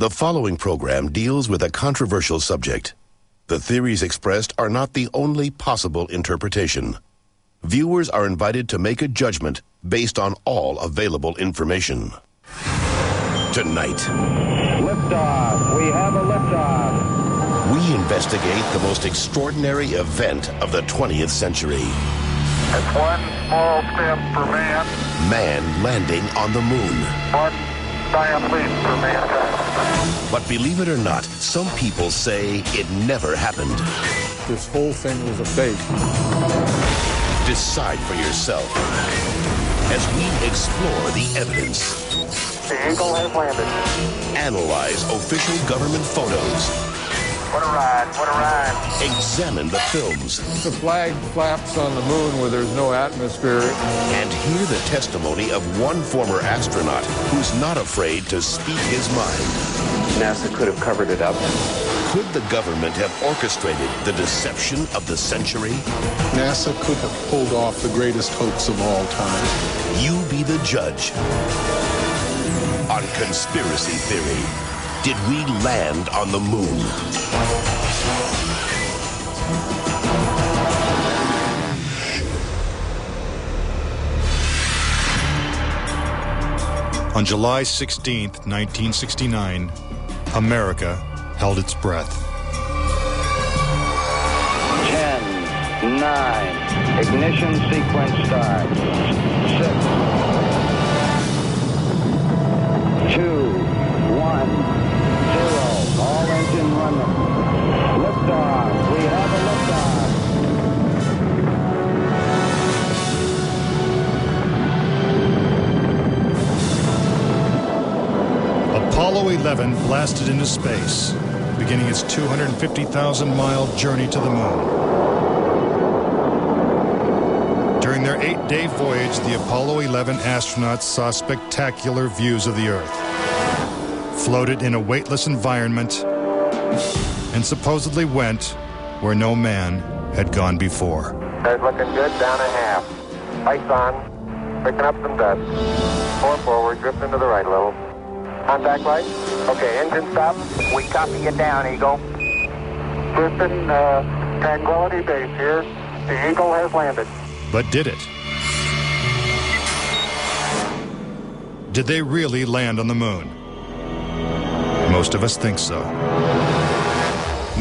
The following program deals with a controversial subject. The theories expressed are not the only possible interpretation. Viewers are invited to make a judgment based on all available information. Tonight, liftoff. We have a liftoff. We investigate the most extraordinary event of the 20th century. It's one small step for man. Man landing on the moon. One giant leap for mankind. But believe it or not, some people say it never happened. This whole thing was a fake. Decide for yourself as we explore the evidence. The Eagle has landed. Analyze official government photos. What a ride, what a ride. Examine the films. The flag flaps on the moon where there's no atmosphere. And hear the testimony of one former astronaut who's not afraid to speak his mind. NASA could have covered it up. Could the government have orchestrated the deception of the century? NASA could have pulled off the greatest hoax of all time. You be the judge. On Conspiracy Theory, did we land on the moon? On July 16th, 1969, America held its breath. 10, 9, ignition sequence start. 6, 2, 1, 0. All engine running. Liftoff. We have a liftoff. Apollo 11 blasted into space, beginning its 250,000-mile journey to the moon. During their 8-day voyage, the Apollo 11 astronauts saw spectacular views of the Earth, floated in a weightless environment, and supposedly went where no man had gone before. Guys looking good, down a half. Lights on, picking up some dust. 4 forward, drifting to the right a little. Contact light. Okay, engine stop. We copy you down, Eagle. Houston, Tranquility Base here. The Eagle has landed. But did it? Did they really land on the moon? Most of us think so.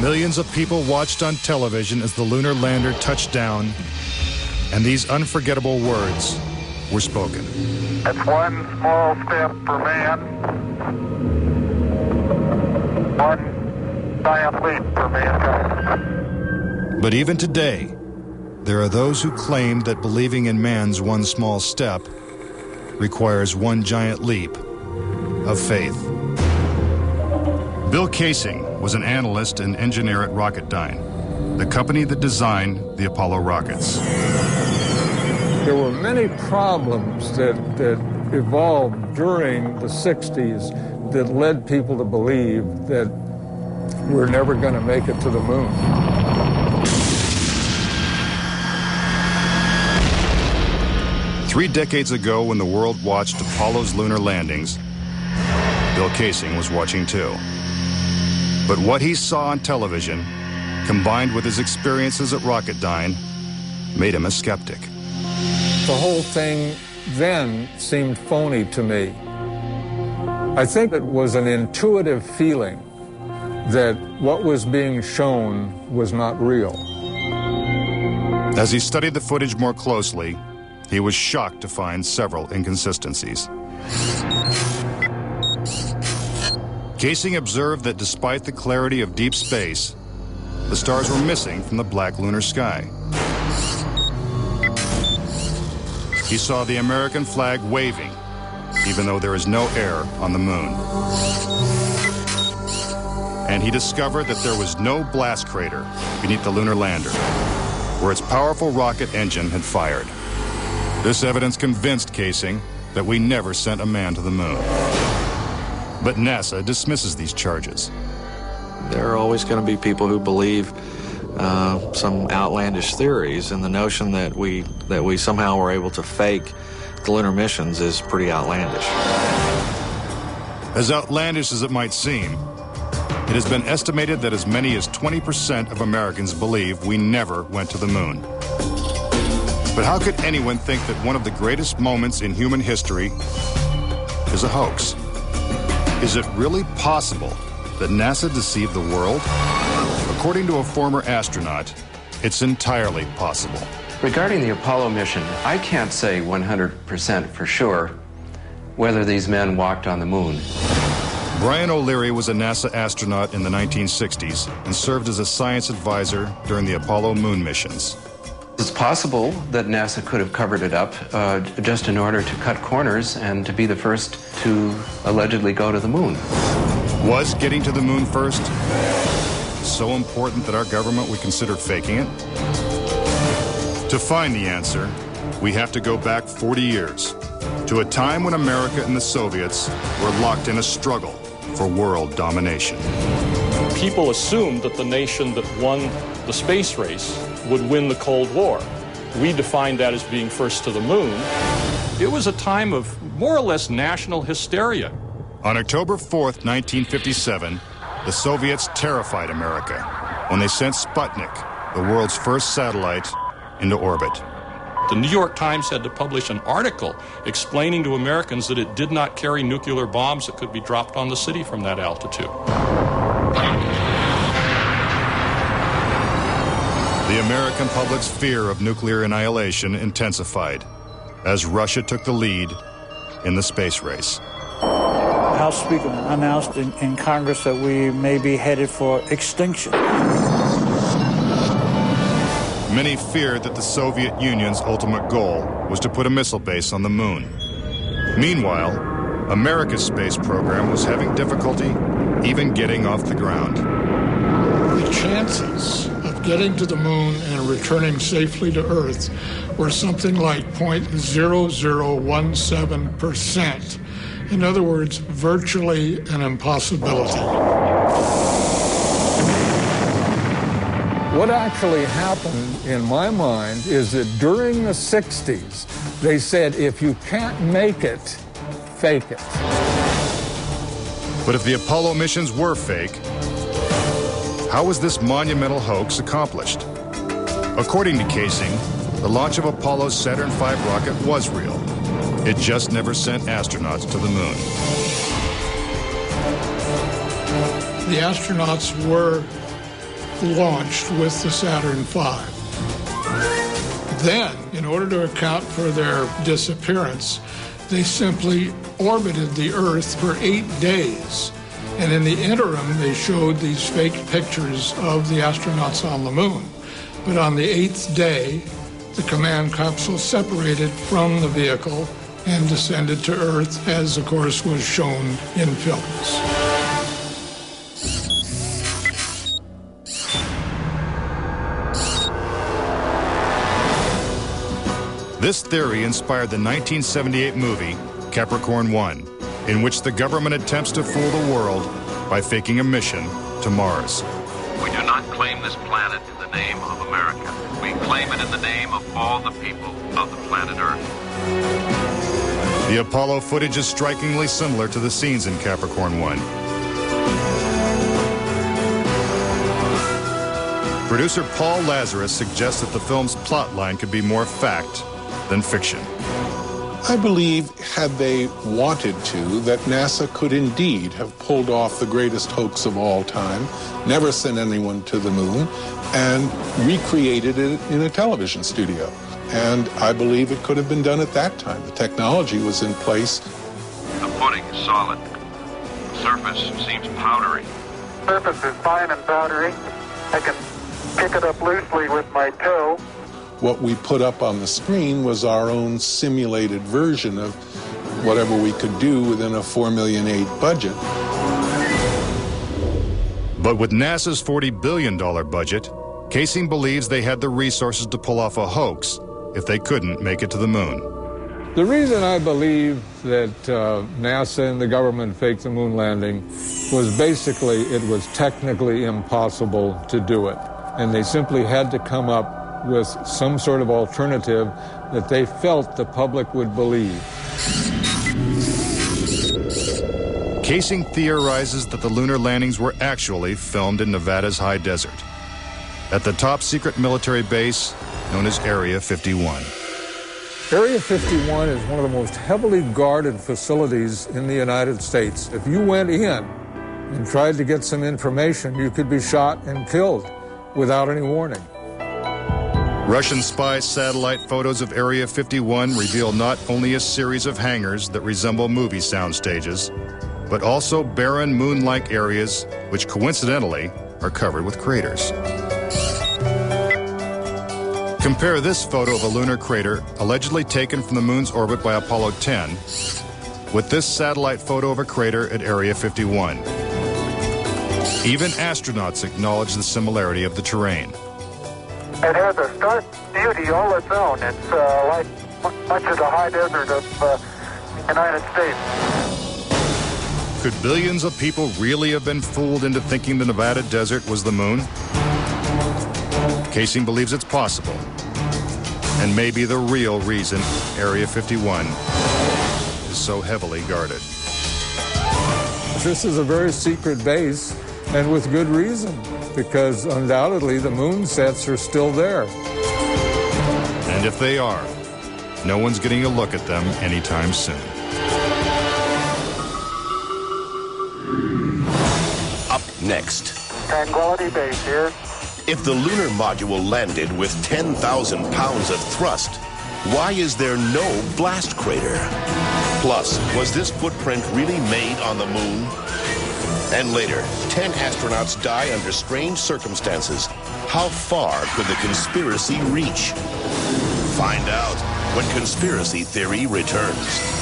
Millions of people watched on television as the lunar lander touched down, and these unforgettable words were spoken. It's one small step for man, one giant leap for mankind. But even today, there are those who claim that believing in man's one small step requires one giant leap of faith. Bill Kaysing was an analyst and engineer at Rocketdyne, the company that designed the Apollo rockets. There were many problems that evolved during the 60s that led people to believe that we're never going to make it to the moon. Three decades ago, when the world watched Apollo's lunar landings, Bill Kaysing was watching too. But what he saw on television, combined with his experiences at Rocketdyne, made him a skeptic. The whole thing then seemed phony to me. I think it was an intuitive feeling that what was being shown was not real. As he studied the footage more closely, he was shocked to find several inconsistencies. Kaysing observed that despite the clarity of deep space, the stars were missing from the black lunar sky. He saw the American flag waving, even though there is no air on the moon. And he discovered that there was no blast crater beneath the lunar lander, where its powerful rocket engine had fired. This evidence convinced Kaysing that we never sent a man to the moon. But NASA dismisses these charges. There are always going to be people who believe some outlandish theories, and the notion that we somehow were able to fake the lunar missions is pretty outlandish. As outlandish as it might seem, it has been estimated that as many as 20% of Americans believe we never went to the moon. But how could anyone think that one of the greatest moments in human history is a hoax? Is it really possible that NASA deceived the world? According to a former astronaut, it's entirely possible. Regarding the Apollo mission, I can't say 100% for sure whether these men walked on the moon. Brian O'Leary was a NASA astronaut in the 1960s and served as a science advisor during the Apollo moon missions. It's possible that NASA could have covered it up just in order to cut corners and to be the first to allegedly go to the moon. Was getting to the moon first so important that our government would consider faking it? To find the answer, we have to go back 40 years to a time when America and the Soviets were locked in a struggle for world domination. People assumed that the nation that won the space race would win the Cold War. We defined that as being first to the moon. It was a time of more or less national hysteria. On October 4th, 1957, the Soviets terrified America when they sent Sputnik, the world's first satellite, into orbit. The New York Times had to publish an article explaining to Americans that it did not carry nuclear bombs that could be dropped on the city from that altitude. The American public's fear of nuclear annihilation intensified as Russia took the lead in the space race. House Speaker announced in Congress that we may be headed for extinction. Many feared that the Soviet Union's ultimate goal was to put a missile base on the moon. Meanwhile, America's space program was having difficulty even getting off the ground. The chances of getting to the moon and returning safely to Earth were something like 0.0017%. In other words, virtually an impossibility. What actually happened, in my mind, is that during the 60s, they said, if you can't make it, fake it. But if the Apollo missions were fake, how was this monumental hoax accomplished? According to Casing, the launch of Apollo's Saturn V rocket was real. It just never sent astronauts to the moon. The astronauts were launched with the Saturn V. Then, in order to account for their disappearance, they simply orbited the Earth for 8 days. And in the interim, they showed these fake pictures of the astronauts on the moon. But on the 8th day, the command capsule separated from the vehicle and descended to Earth, as of course was shown in films. This theory inspired the 1978 movie Capricorn 1, in which the government attempts to fool the world by faking a mission to Mars. We do not claim this planet in the name of America. We claim it in the name of all the people of the planet Earth. The Apollo footage is strikingly similar to the scenes in Capricorn 1. Producer Paul Lazarus suggests that the film's plotline could be more fact than fiction. I believe, had they wanted to, that NASA could indeed have pulled off the greatest hoax of all time, never sent anyone to the moon, and recreated it in a television studio. And I believe it could have been done at that time. The technology was in place. The pudding is solid. The surface seems powdery. Surface is fine and powdery. I can pick it up loosely with my toe. What we put up on the screen was our own simulated version of whatever we could do within a $4.8 million budget. But with NASA's $40 billion budget, Casing believes they had the resources to pull off a hoax if they couldn't make it to the moon. The reason I believe that NASA and the government faked the moon landing was basically it was technically impossible to do it. And they simply had to come up with some sort of alternative that they felt the public would believe. Casing theorizes that the lunar landings were actually filmed in Nevada's high desert, at the top secret military base known as Area 51. Area 51 is one of the most heavily guarded facilities in the United States. If you went in and tried to get some information, you could be shot and killed without any warning. Russian spy satellite photos of Area 51 reveal not only a series of hangars that resemble movie sound stages, but also barren moon-like areas which coincidentally are covered with craters. Compare this photo of a lunar crater allegedly taken from the moon's orbit by Apollo 10 with this satellite photo of a crater at Area 51. Even astronauts acknowledge the similarity of the terrain. It has a stark beauty all its own. It's like much of the high desert of the United States. Could billions of people really have been fooled into thinking the Nevada desert was the moon? Casing believes it's possible, and maybe the real reason Area 51 is so heavily guarded. This is a very secret base, and with good reason, because undoubtedly the moon sets are still there. And if they are, no one's getting a look at them anytime soon. Up next. Tranquility Base here. If the lunar module landed with 10,000 pounds of thrust, why is there no blast crater? Plus, was this footprint really made on the moon? And later, 10 astronauts die under strange circumstances. How far could the conspiracy reach? Find out when Conspiracy Theory returns.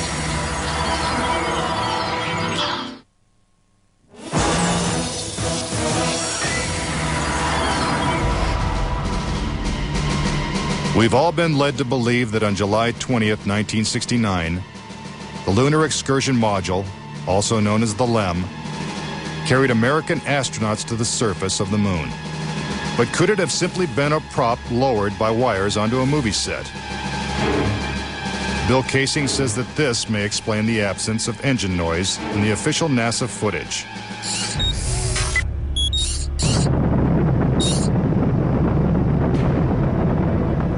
We've all been led to believe that on July 20th, 1969, the Lunar Excursion Module, also known as the LEM, carried American astronauts to the surface of the moon. But could it have simply been a prop lowered by wires onto a movie set? Bill Casing says that this may explain the absence of engine noise in the official NASA footage.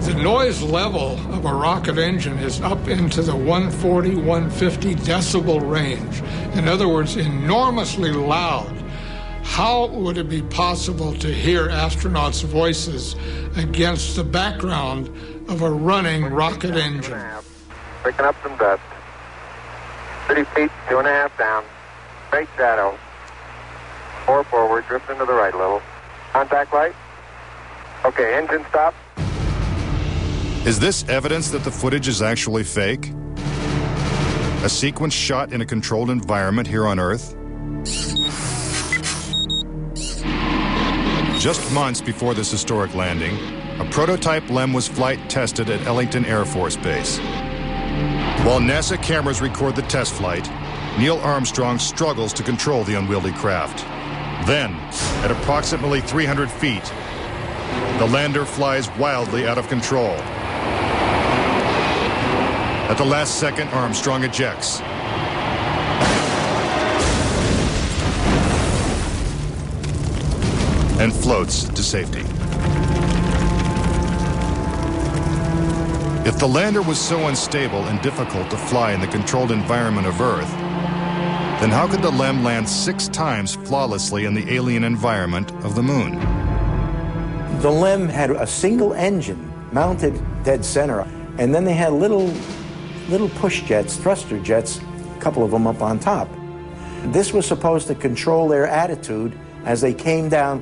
The noise level of a rocket engine is up into the 140, 150 decibel range. In other words, enormously loud. How would it be possible to hear astronauts' voices against the background of a running rocket engine? Picking up some dust. 30 feet, 2.5 down. Straight shadow. 4 forward, drifting to the right a little. Contact light. Okay, engine stop. Is this evidence that the footage is actually fake? A sequence shot in a controlled environment here on Earth? Just months before this historic landing, a prototype LEM was flight tested at Ellington Air Force Base. While NASA cameras record the test flight, Neil Armstrong struggles to control the unwieldy craft. Then, at approximately 300 feet, the lander flies wildly out of control. At the last second, Armstrong ejects. And floats to safety. If the lander was so unstable and difficult to fly in the controlled environment of Earth, then how could the LEM land 6 times flawlessly in the alien environment of the moon? The LEM had a single engine mounted dead center, and then they had little push jets, thruster jets, a couple of them up on top. This was supposed to control their attitude as they came down.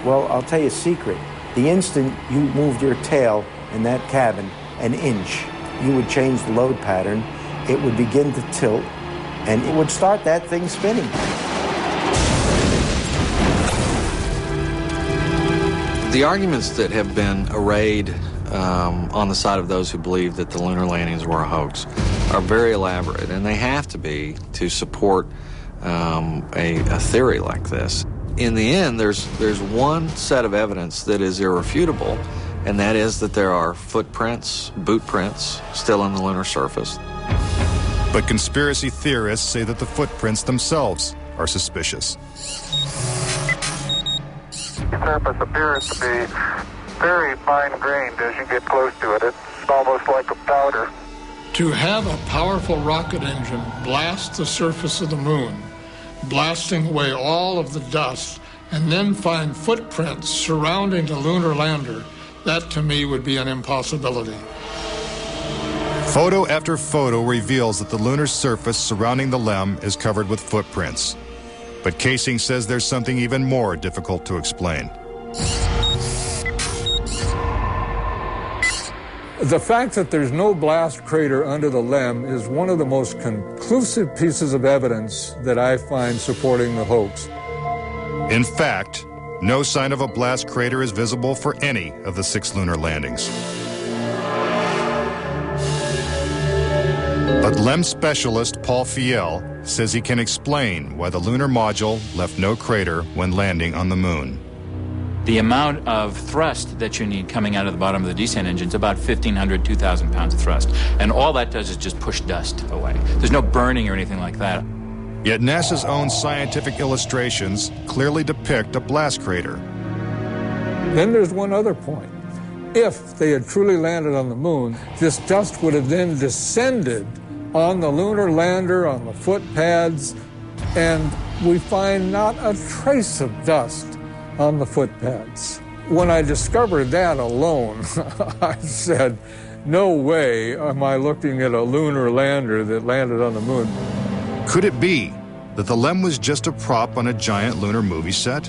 Well, I'll tell you a secret. The instant you moved your tail in that cabin an inch, you would change the load pattern, it would begin to tilt, and it would start that thing spinning. The arguments that have been arrayed on the side of those who believe that the lunar landings were a hoax are very elaborate, and they have to be to support a theory like this. In the end, there's one set of evidence that is irrefutable, and that is that there are footprints, boot prints, still on the lunar surface. But conspiracy theorists say that the footprints themselves are suspicious. The surface appears to be very fine-grained as you get close to it. It's almost like a powder. To have a powerful rocket engine blast the surface of the moon, blasting away all of the dust, and then find footprints surrounding the lunar lander, that to me would be an impossibility. Photo after photo reveals that the lunar surface surrounding the LEM is covered with footprints. But Casing says there's something even more difficult to explain. The fact that there's no blast crater under the LEM is one of the most conclusive pieces of evidence that I find supporting the hoax. In fact, no sign of a blast crater is visible for any of the 6 lunar landings. But LEM specialist Paul Fiel says he can explain why the lunar module left no crater when landing on the moon. The amount of thrust that you need coming out of the bottom of the descent engine is about 1,500, 2,000 pounds of thrust. And all that does is just push dust away. There's no burning or anything like that. Yet NASA's own scientific illustrations clearly depict a blast crater. Then there's one other point. If they had truly landed on the moon, this dust would have then descended on the lunar lander, on the foot pads, and we find not a trace of dust on the foot pads. When I discovered that alone, I said, no way am I looking at a lunar lander that landed on the moon. Could it be that the LEM was just a prop on a giant lunar movie set?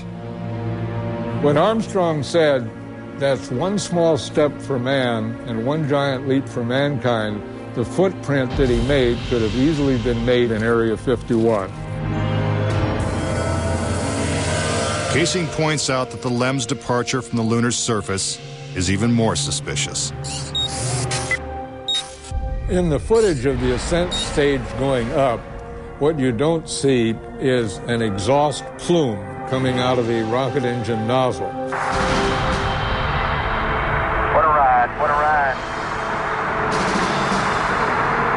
When Armstrong said, that's one small step for man and one giant leap for mankind, the footprint that he made could have easily been made in Area 51. Casing points out that the LEM's departure from the lunar surface is even more suspicious. In the footage of the ascent stage going up, what you don't see is an exhaust plume coming out of the rocket engine nozzle. What a ride, what a ride.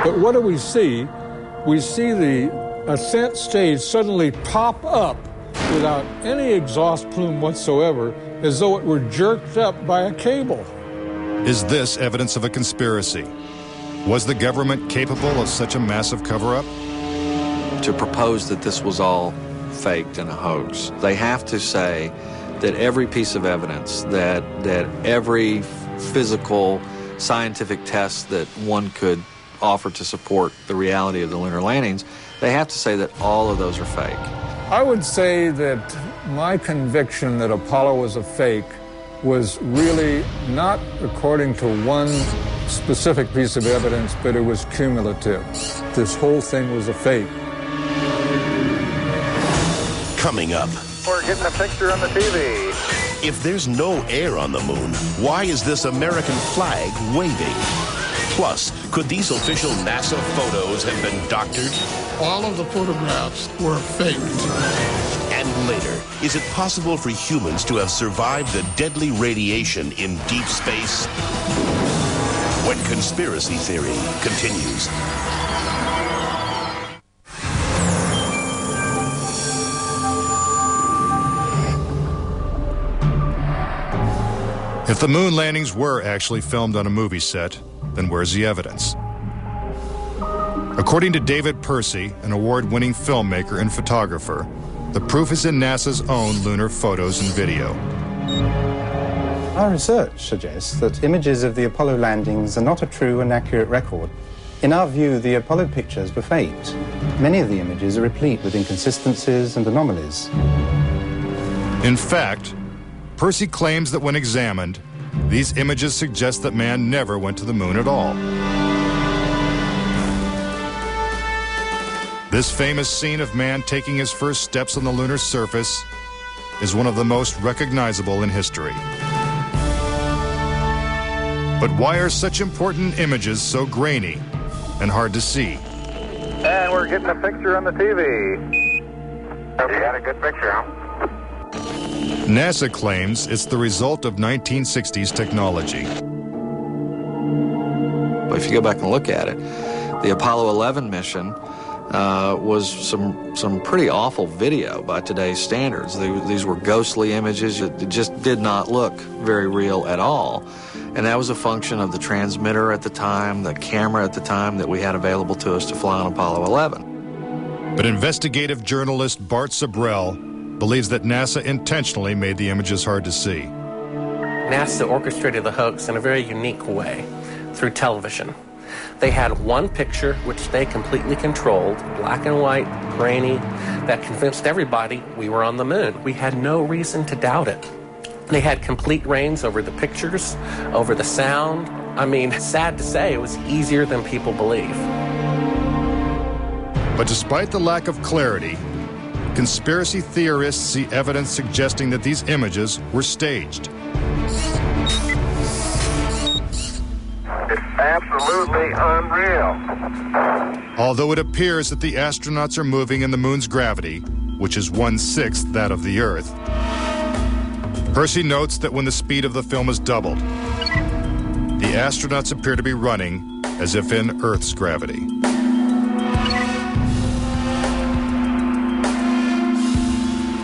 But what do we see? We see the ascent stage suddenly pop up without any exhaust plume whatsoever, as though it were jerked up by a cable. Is this evidence of a conspiracy? Was the government capable of such a massive cover-up? To propose that this was all faked and a hoax, they have to say that every piece of evidence, that every physical, scientific test that one could offer to support the reality of the lunar landings, they have to say that all of those are fake. I would say that my conviction that Apollo was a fake was really not according to one specific piece of evidence, but it was cumulative. This whole thing was a fake. Coming up. We're getting a picture on the TV. If there's no air on the moon, why is this American flag waving? Plus, could these official NASA photos have been doctored? All of the photographs were faked. And later, is it possible for humans to have survived the deadly radiation in deep space? When Conspiracy Theory continues. If the moon landings were actually filmed on a movie set, then where's the evidence? According to David Percy, an award-winning filmmaker and photographer, the proof is in NASA's own lunar photos and video. Our research suggests that images of the Apollo landings are not a true and accurate record. In our view, the Apollo pictures were faked. Many of the images are replete with inconsistencies and anomalies. In fact, Percy claims that when examined, these images suggest that man never went to the moon at all. This famous scene of man taking his first steps on the lunar surface is one of the most recognizable in history. But why are such important images so grainy and hard to see? And we're getting a picture on the TV. You got a good picture, huh? NASA claims it's the result of 1960s technology. But if you go back and look at it, The Apollo 11 mission was some pretty awful video by today's standards. These were ghostly images. It just did not look very real at all. And that was a function of the transmitter at the time, the camera at the time that we had available to us to fly on Apollo 11. But investigative journalist Bart Sabrell believes that NASA intentionally made the images hard to see. NASA orchestrated the hoax in a very unique way through television. They had one picture, which they completely controlled, black and white, grainy, that convinced everybody we were on the moon. We had no reason to doubt it. They had complete reins over the pictures, over the sound. I mean, sad to say, it was easier than people believe. But despite the lack of clarity, conspiracy theorists see evidence suggesting that these images were staged. Absolutely unreal. Although it appears that the astronauts are moving in the moon's gravity, which is 1/6 that of the Earth, Percy notes that when the speed of the film is doubled, the astronauts appear to be running as if in Earth's gravity.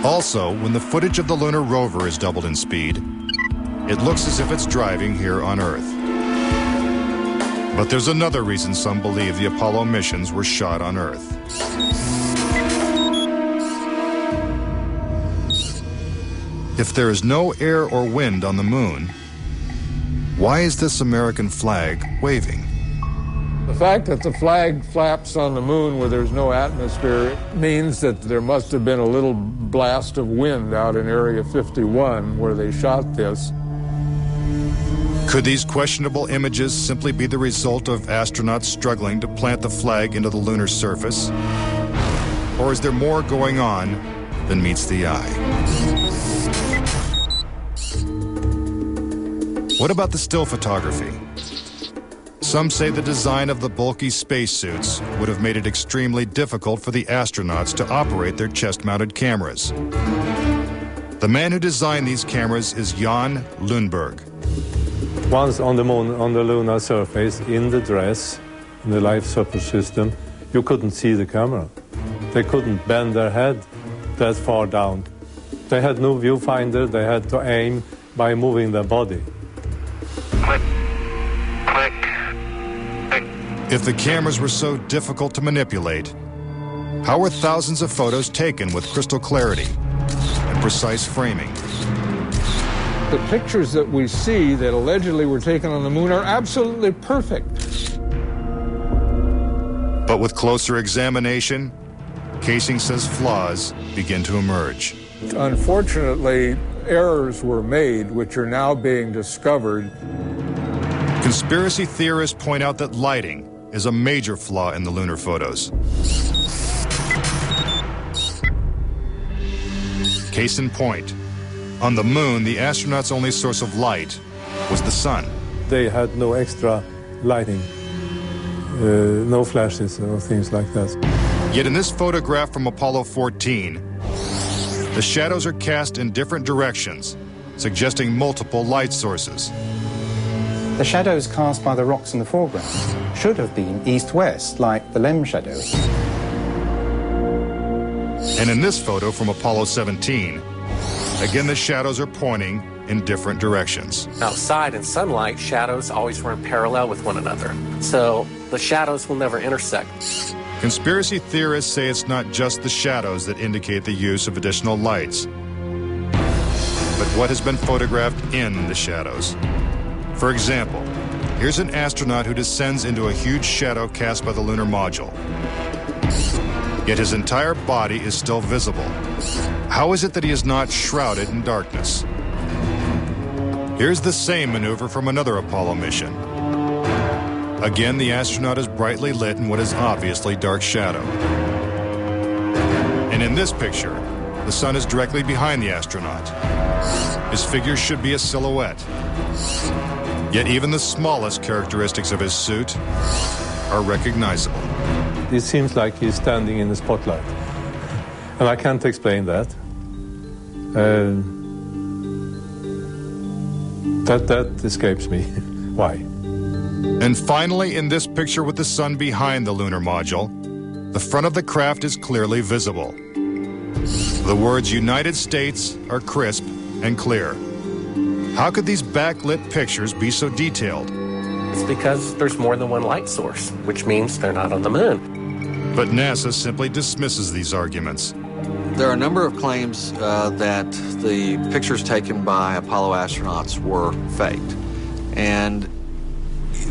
Also, when the footage of the lunar rover is doubled in speed, it looks as if it's driving here on Earth. But there's another reason some believe the Apollo missions were shot on Earth. If there is no air or wind on the moon, why is this American flag waving? The fact that the flag flaps on the moon where there's no atmosphere means that there must have been a little blast of wind out in Area 51 where they shot this. Could these questionable images simply be the result of astronauts struggling to plant the flag into the lunar surface? Or is there more going on than meets the eye? What about the still photography? Some say the design of the bulky spacesuits would have made it extremely difficult for the astronauts to operate their chest-mounted cameras. The man who designed these cameras is Jan Lundberg. Once on the moon, on the lunar surface, in the dress, in the life support system, you couldn't see the camera. They couldn't bend their head that far down. They had no viewfinder. They had to aim by moving their body. Click, click, click. If the cameras were so difficult to manipulate, how were thousands of photos taken with crystal clarity and precise framing? The pictures that we see that allegedly were taken on the moon are absolutely perfect. But with closer examination, Casing says flaws begin to emerge. Unfortunately, errors were made which are now being discovered. Conspiracy theorists point out that lighting is a major flaw in the lunar photos. Case in point, on the moon, the astronauts' only source of light was the sun. They had no extra lighting, no flashes or things like that. Yet in this photograph from Apollo 14, the shadows are cast in different directions, suggesting multiple light sources. The shadows cast by the rocks in the foreground should have been east-west, like the LEM shadow. And in this photo from Apollo 17, again the shadows are pointing in different directions. Outside in sunlight, shadows always run parallel with one another. So the shadows will never intersect. Conspiracy theorists say it's not just the shadows that indicate the use of additional lights, but what has been photographed in the shadows. For example, here's an astronaut who descends into a huge shadow cast by the lunar module. Yet his entire body is still visible. How is it that he is not shrouded in darkness? Here's the same maneuver from another Apollo mission. Again, the astronaut is brightly lit in what is obviously dark shadow. And in this picture, the sun is directly behind the astronaut. His figure should be a silhouette. Yet even the smallest characteristics of his suit are recognizable. It seems like he's standing in the spotlight. And I can't explain that. That escapes me. Why? And finally, in this picture with the sun behind the lunar module, the front of the craft is clearly visible. The words United States are crisp and clear. How could these backlit pictures be so detailed? It's because there's more than one light source, which means they're not on the moon. But NASA simply dismisses these arguments. There are a number of claims that the pictures taken by Apollo astronauts were faked. And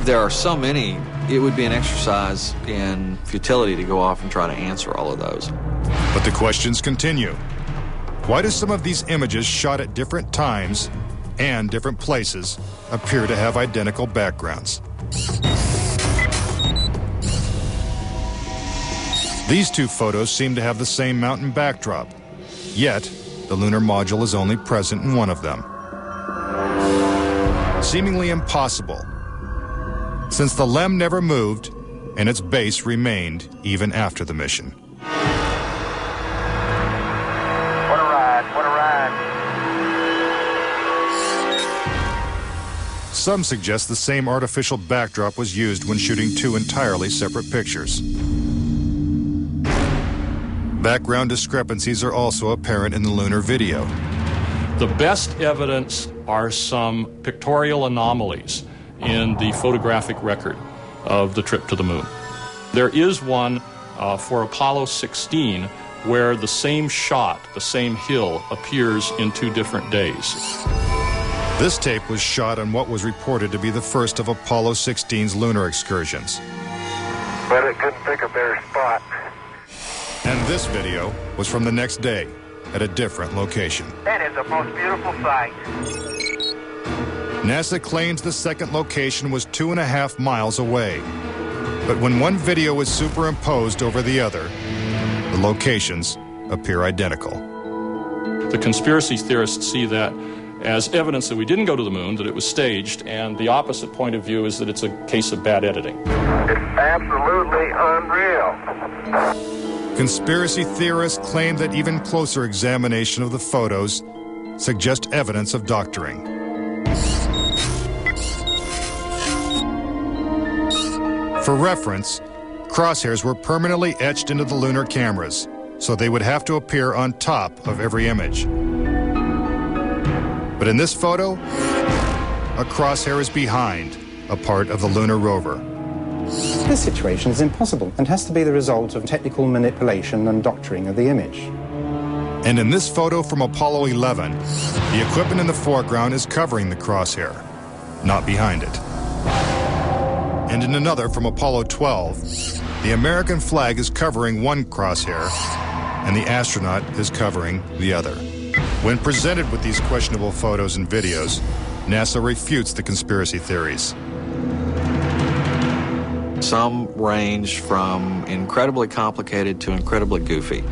there are so many, it would be an exercise in futility to go off and try to answer all of those. But the questions continue. Why do some of these images shot at different times and different places appear to have identical backgrounds? These two photos seem to have the same mountain backdrop, yet the lunar module is only present in one of them. Seemingly impossible, since the LEM never moved and its base remained even after the mission. What a ride, what a ride. Some suggest the same artificial backdrop was used when shooting two entirely separate pictures. Background discrepancies are also apparent in the lunar video. The best evidence are some pictorial anomalies in the photographic record of the trip to the moon. There is one for Apollo 16 where the same shot, the same hill, appears in 2 different days. This tape was shot on what was reported to be the first of Apollo 16's lunar excursions. But it couldn't pick a better spot. And this video was from the next day at a different location. That is the most beautiful sight. NASA claims the second location was 2.5 miles away. But when one video is superimposed over the other, the locations appear identical. The conspiracy theorists see that as evidence that we didn't go to the moon, that it was staged, and the opposite point of view is that it's a case of bad editing. It's absolutely unreal. Conspiracy theorists claim that even closer examination of the photos suggest evidence of doctoring. For reference, crosshairs were permanently etched into the lunar cameras, so they would have to appear on top of every image. But in this photo, a crosshair is behind a part of the lunar rover. This situation is impossible and has to be the result of technical manipulation and doctoring of the image. And in this photo from Apollo 11, the equipment in the foreground is covering the crosshair, not behind it. And in another from Apollo 12, the American flag is covering one crosshair and the astronaut is covering the other. When presented with these questionable photos and videos, NASA refutes the conspiracy theories. Some range from incredibly complicated to incredibly goofy.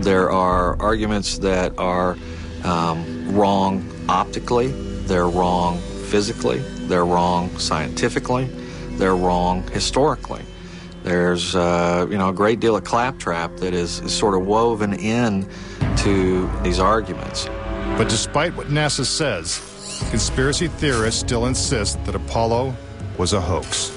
There are arguments that are wrong optically, they're wrong physically, they're wrong scientifically, they're wrong historically. There's a great deal of claptrap that is sort of woven in to these arguments. But despite what NASA says, conspiracy theorists still insist that Apollo was a hoax.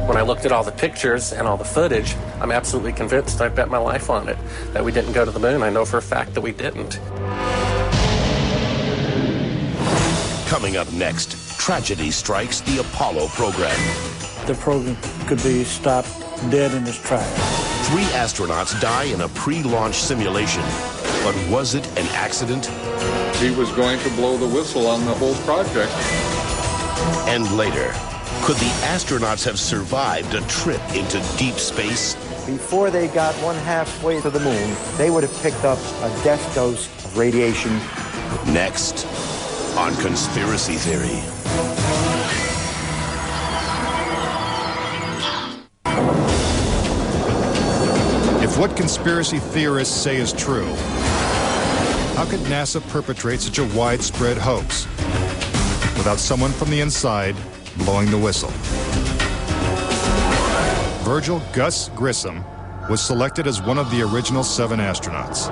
When I looked at all the pictures and all the footage, I'm absolutely convinced, I bet my life on it, that we didn't go to the moon. I know for a fact that we didn't. Coming up next, tragedy strikes the Apollo program. The program could be stopped dead in its tracks. 3 astronauts die in a pre-launch simulation. But was it an accident? He was going to blow the whistle on the whole project. And later, could the astronauts have survived a trip into deep space? Before they got 1/2 to the moon, they would have picked up a death dose of radiation. Next, on Conspiracy Theory. If what conspiracy theorists say is true, how could NASA perpetrate such a widespread hoax without someone from the inside blowing the whistle? Virgil Gus Grissom was selected as one of the original 7 astronauts.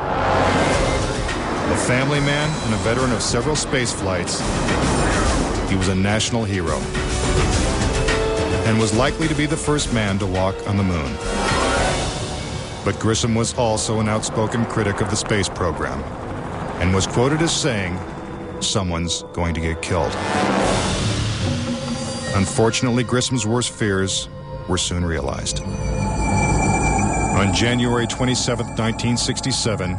A family man and a veteran of several space flights, he was a national hero and was likely to be the first man to walk on the moon. But Grissom was also an outspoken critic of the space program and was quoted as saying, "Someone's going to get killed." Unfortunately, Grissom's worst fears were soon realized. On January 27, 1967,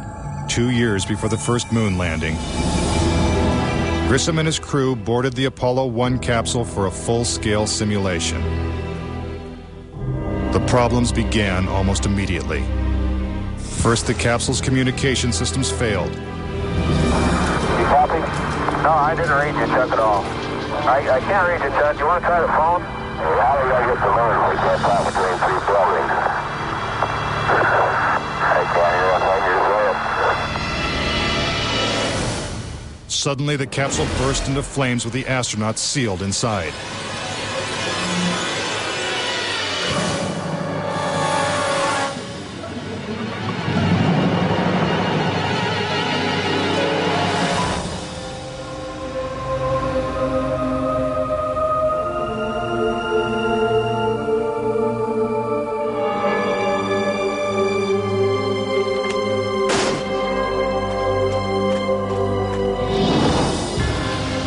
2 years before the first moon landing, Grissom and his crew boarded the Apollo 1 capsule for a full-scale simulation. The problems began almost immediately. First, the capsule's communication systems failed. You copy? No, I didn't read you, Chuck, at all. I can't read you, Chuck. You want to try the phone? How do I get the moon? We can't talk between three buildings. I can't hear what you're saying. Suddenly, the capsule burst into flames with the astronauts sealed inside.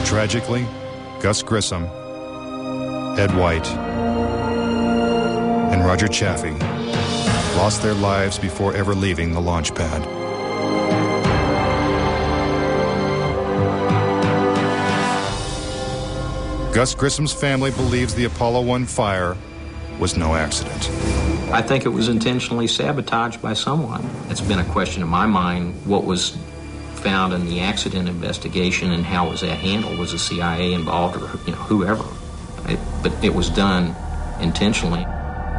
Tragically, Gus Grissom, Ed White, and Roger Chaffee lost their lives before ever leaving the launch pad. Gus Grissom's family believes the Apollo 1 fire was no accident. I think it was intentionally sabotaged by someone. It's been a question in my mind, what was found in the accident investigation and how was that handled? Was the CIA involved or whoever? But it was done intentionally.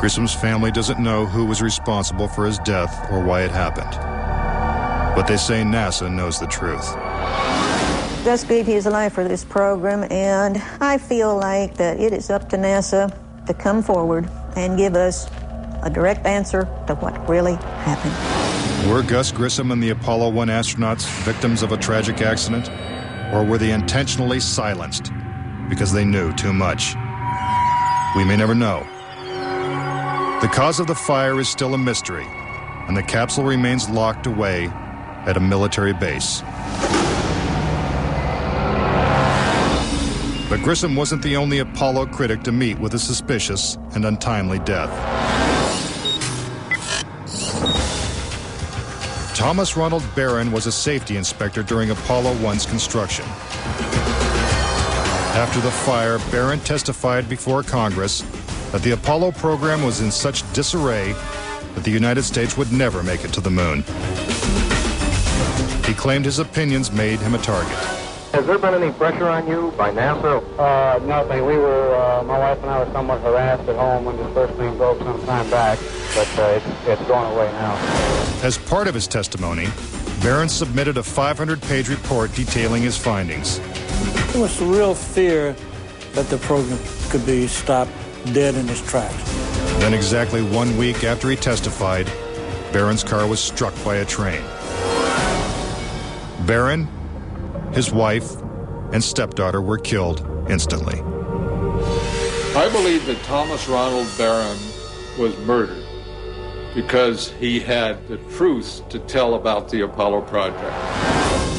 Grissom's family doesn't know who was responsible for his death or why it happened. But they say NASA knows the truth. Gus gave his life for this program, and I feel like that it is up to NASA to come forward and give us a direct answer to what really happened. Were Gus Grissom and the Apollo 1 astronauts victims of a tragic accident? Or were they intentionally silenced because they knew too much? We may never know. The cause of the fire is still a mystery, and the capsule remains locked away at a military base. But Grissom wasn't the only Apollo critic to meet with a suspicious and untimely death. Thomas Ronald Barron was a safety inspector during Apollo 1's construction. After the fire, Barron testified before Congress that the Apollo program was in such disarray that the United States would never make it to the moon. He claimed his opinions made him a target. Has there been any pressure on you by NASA? Nothing. We were, my wife and I were somewhat harassed at home when the first thing broke some time back, but it's going away now. As part of his testimony, Barron submitted a 500-page report detailing his findings. There was a real fear that the program could be stopped dead in its tracks. Then exactly 1 week after he testified, Barron's car was struck by a train. Barron, his wife, and stepdaughter were killed instantly. I believe that Thomas Ronald Barron was murdered because he had the truth to tell about the Apollo project.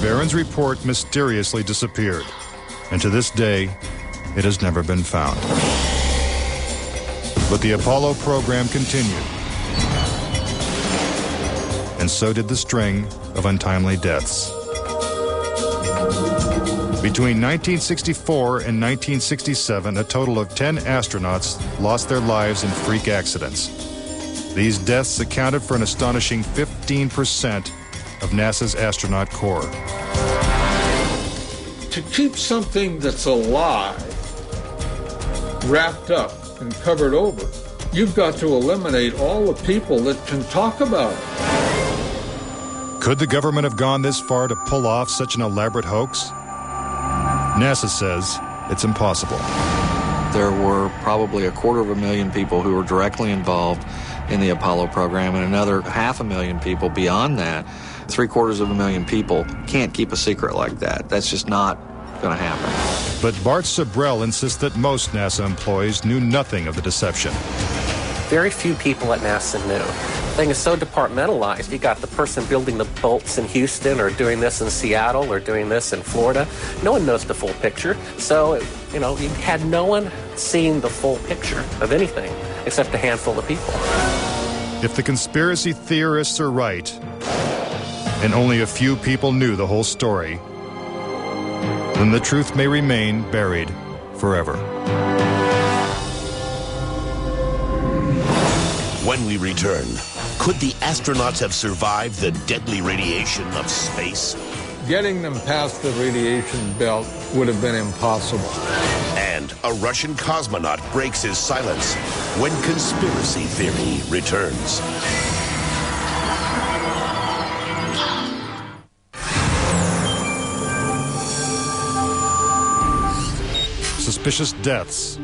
Barron's report mysteriously disappeared, and to this day, it has never been found. But the Apollo program continued, and so did the string of untimely deaths. Between 1964 and 1967, a total of 10 astronauts lost their lives in freak accidents. These deaths accounted for an astonishing 15% of NASA's astronaut corps. To keep something that's alive wrapped up and covered over, you've got to eliminate all the people that can talk about it. Could the government have gone this far to pull off such an elaborate hoax? NASA says it's impossible. There were probably 250,000 people who were directly involved in the Apollo program, and another 500,000 people beyond that. 750,000 people can't keep a secret like that. That's just not going to happen. But Bart Sabrell insists that most NASA employees knew nothing of the deception. Very few people at NASA knew. The thing is so departmentalized. You got the person building the bolts in Houston, or doing this in Seattle, or doing this in Florida. No one knows the full picture. So, you had no one seeing the full picture of anything except a handful of people. If the conspiracy theorists are right, and only a few people knew the whole story, then the truth may remain buried forever. When we return, could the astronauts have survived the deadly radiation of space? Getting them past the radiation belt would have been impossible. And a Russian cosmonaut breaks his silence when conspiracy theory returns. Suspicious deaths,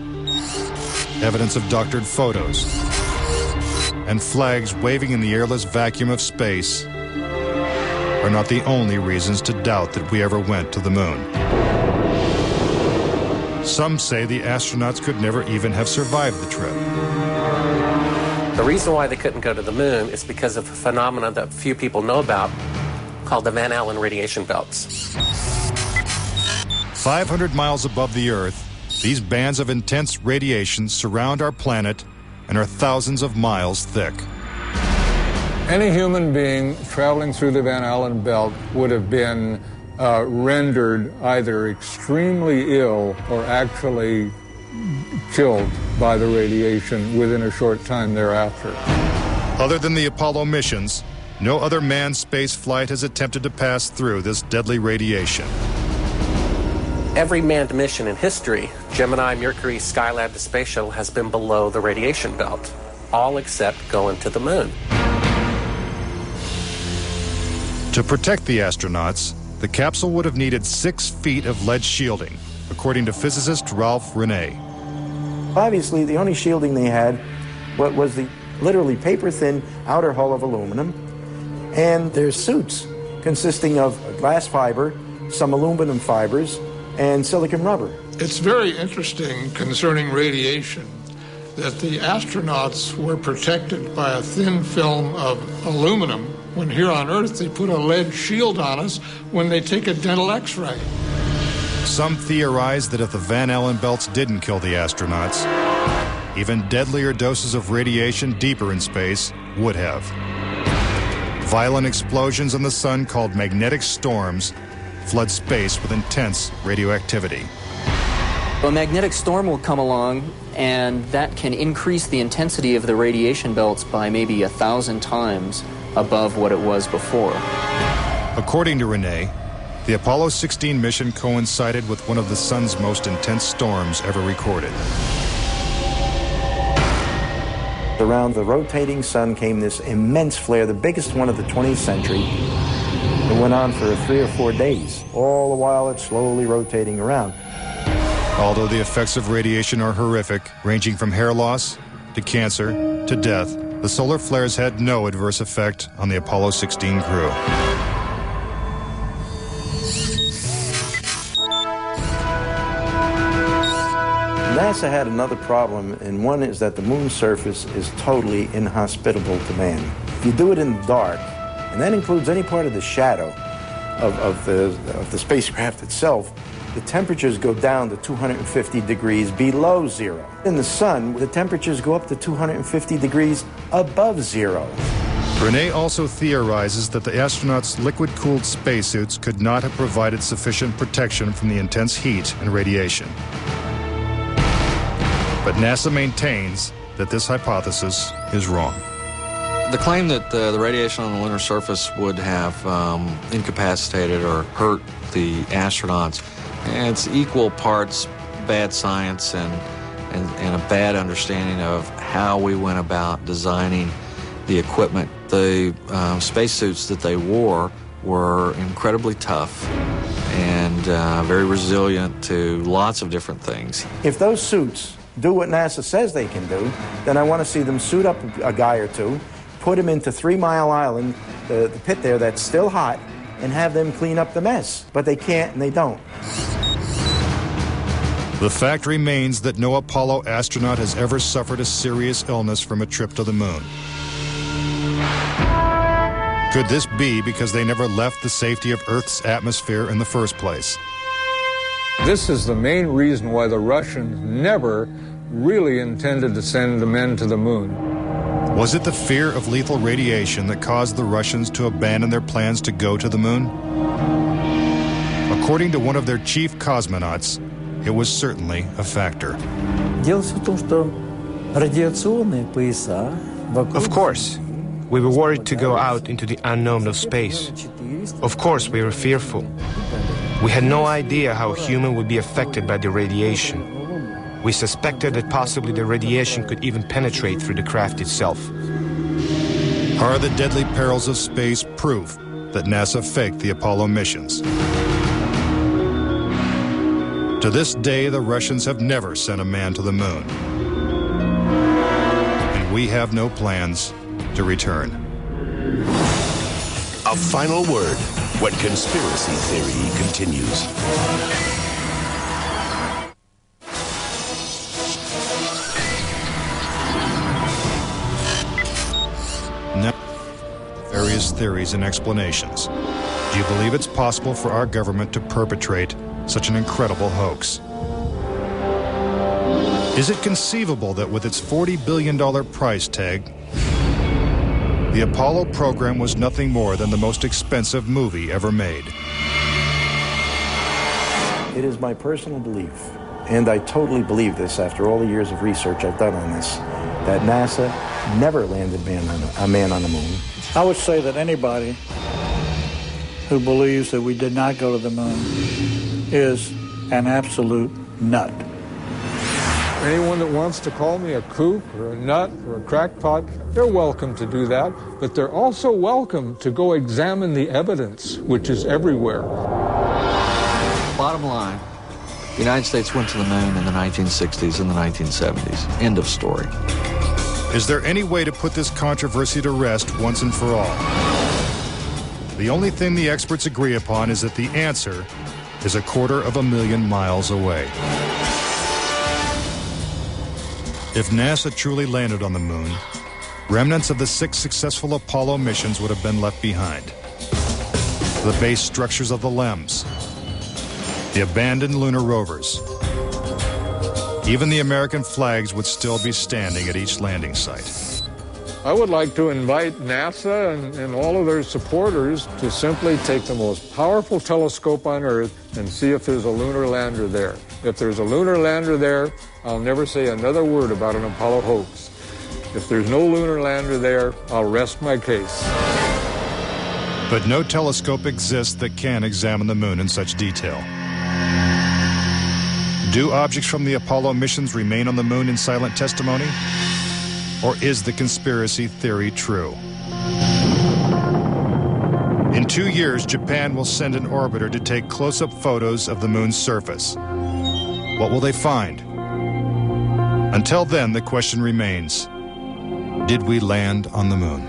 evidence of doctored photos, and flags waving in the airless vacuum of space are not the only reasons to doubt that we ever went to the moon. Some say the astronauts could never even have survived the trip. The reason why they couldn't go to the moon is because of a phenomenon that few people know about called the Van Allen radiation belts. 500 miles above the Earth, these bands of intense radiation surround our planet and are thousands of miles thick. Any human being traveling through the Van Allen belt would have been rendered either extremely ill or actually killed by the radiation within a short time thereafter. Other than the Apollo missions, no other manned space flight has attempted to pass through this deadly radiation. Every manned mission in history, Gemini, Mercury, Skylab, the Space Shuttle, has been below the radiation belt, all except going to the moon. To protect the astronauts, the capsule would have needed 6 feet of lead shielding, according to physicist Ralph Rene. Obviously, the only shielding they had was the literally paper-thin outer hull of aluminum, and their suits consisting of glass fiber, some aluminum fibers, and silicon rubber. It's very interesting concerning radiation that the astronauts were protected by a thin film of aluminum when here on Earth they put a lead shield on us when they take a dental x-ray. Some theorize that if the Van Allen belts didn't kill the astronauts, even deadlier doses of radiation deeper in space would have. Violent explosions in the sun called magnetic storms flood space with intense radioactivity. A magnetic storm will come along, and that can increase the intensity of the radiation belts by maybe 1,000 times above what it was before. According to Rene, the Apollo 16 mission coincided with one of the sun's most intense storms ever recorded. Around the rotating sun came this immense flare, the biggest one of the 20th century. It went on for 3 or 4 days, all the while it's slowly rotating around. Although the effects of radiation are horrific, ranging from hair loss to cancer to death, the solar flares had no adverse effect on the Apollo 16 crew. NASA had another problem, and one is that the moon's surface is totally inhospitable to man. If you do it in the dark, and that includes any part of the shadow of the spacecraft itself, the temperatures go down to 250 degrees below zero. In the sun, the temperatures go up to 250 degrees above zero. Rene also theorizes that the astronauts' liquid-cooled spacesuits could not have provided sufficient protection from the intense heat and radiation. But NASA maintains that this hypothesis is wrong. The claim that the radiation on the lunar surface would have incapacitated or hurt the astronauts, it's equal parts bad science and a bad understanding of how we went about designing the equipment. The spacesuits that they wore were incredibly tough and very resilient to lots of different things. If those suits do what NASA says they can do, then I want to see them suit up a guy or two, put him into 3 Mile Island, the pit there that's still hot, and have them clean up the mess. But they can't and they don't. The fact remains that no Apollo astronaut has ever suffered a serious illness from a trip to the moon. Could this be because they never left the safety of Earth's atmosphere in the first place? This is the main reason why the Russians never really intended to send the men to the moon. Was it the fear of lethal radiation that caused the Russians to abandon their plans to go to the moon? According to one of their chief cosmonauts, it was certainly a factor. Of course, we were worried to go out into the unknown of space. Of course, we were fearful. We had no idea how a human would be affected by the radiation. We suspected that possibly the radiation could even penetrate through the craft itself. Are the deadly perils of space proof that NASA faked the Apollo missions? To this day, the Russians have never sent a man to the moon. And we have no plans to return. A final word when conspiracy theory continues. Various theories and explanations. Do you believe it's possible for our government to perpetrate such an incredible hoax? Is it conceivable that with its $40 billion price tag, the Apollo program was nothing more than the most expensive movie ever made? It is my personal belief, and I totally believe this after all the years of research I've done on this, that NASA never landed a man on the moon. I would say that anybody who believes that we did not go to the moon is an absolute nut. Anyone that wants to call me a kook or a nut or a crackpot, they're welcome to do that, but they're also welcome to go examine the evidence, which is everywhere. Bottom line, the United States went to the moon in the 1960s and the 1970s. End of story. Is there any way to put this controversy to rest once and for all? The only thing the experts agree upon is that the answer is 250,000 miles away. If NASA truly landed on the moon, remnants of the 6 successful Apollo missions would have been left behind. The base structures of the LEMs, the abandoned lunar rovers. Even the American flags would still be standing at each landing site. I would like to invite NASA and all of their supporters to simply take the most powerful telescope on Earth and see if there's a lunar lander there. If there's a lunar lander there, I'll never say another word about an Apollo hoax. If there's no lunar lander there, I'll rest my case. But no telescope exists that can examine the moon in such detail. Do objects from the Apollo missions remain on the moon in silent testimony? Or is the conspiracy theory true? In 2 years, Japan will send an orbiter to take close-up photos of the moon's surface. What will they find? Until then, the question remains, did we land on the moon?